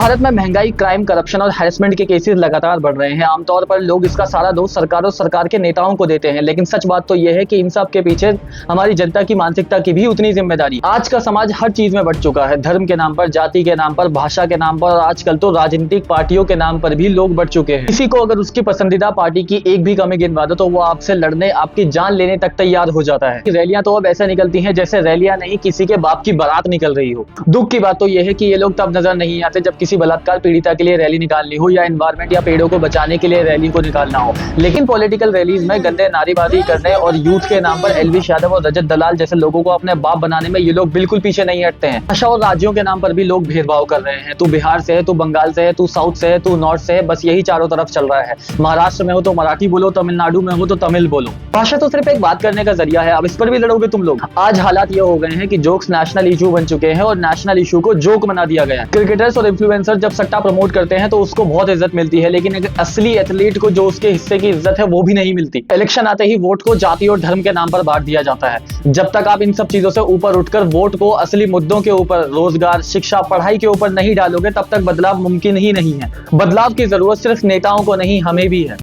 भारत में महंगाई, crime, corruption और हैरेसमेंट के केसेस लगातार बढ़ रहे हैं। आमतौर पर लोग इसका सारा दोष सरकार और सरकार के नेताओं को देते हैं, लेकिन सच बात तो यह है कि इन सब के पीछे हमारी जनता की मानसिकता की भी उतनी जिम्मेदारी। आज का समाज हर चीज में बढ़ चुका है, धर्म के नाम पर, जाति के नाम पर, भाषा के नाम पर और आजकल तो राजनीतिक पार्टियों के नाम पर भी लोग बढ़ चुके हैं। किसी को अगर उसकी पसंदीदा पार्टी की एक भी कमी गिनवा दो तो वो आपसे लड़ने, आपकी जान लेने तक तैयार हो जाता है। रैलियां तो अब ऐसे निकलती हैं जैसे रैलियां नहीं किसी के बाप की बारात निकल रही हो। दुख की बात तो यह है कि ये लोग तब नजर नहीं आते जब किसी बलात्कार पीड़िता के लिए रैली निकालनी हो या एनवायरमेंट या पेड़ों को बचाने के लिए रैली को निकालना हो। लेकिन पॉलिटिकल रैलीज में गंदे नारेबाजी करने और यूथ के नाम पर एलविश यादव और रजत दलाल जैसे लोगों को अपने बाप बनाने में ये लोग बिल्कुल पीछे नहीं हटते हैं। भाषा और राज्यों के नाम पर भी लोग भेदभाव कर रहे हैं। तू बिहार से है, तू बंगाल से है, तू साउथ से है, तू नॉर्थ से है, बस यही चारों तरफ चल रहा है। महाराष्ट्र में हो तो मराठी बोलो, तमिलनाडु में हो तो तमिल बोलो। भाषा तो सिर्फ एक बात करने का जरिया है, अब इस पर भी लड़ोगे तुम लोग। आज हालात ये हो गए हैं कि जोक्स नेशनल इशू बन चुके हैं और नेशनल इशू को जोक बना दिया गया है। क्रिकेटर्स और इन्फ्लुएंसर जब सट्टा प्रमोट करते हैं तो उसको बहुत इज्जत मिलती है, लेकिन एक असली एथलीट को जो उसके हिस्से की इज्जत है वो भी नहीं मिलती। इलेक्शन आते ही वोट को जाति और धर्म के नाम पर बांट दिया जाता है। जब तक आप इन सब चीजों से ऊपर उठकर वोट को असली मुद्दों के ऊपर, रोजगार, शिक्षा, पढ़ाई के ऊपर नहीं डालोगे तब तक बदलाव मुमकिन ही नहीं है। बदलाव की जरूरत सिर्फ नेताओं को नहीं, हमें भी है।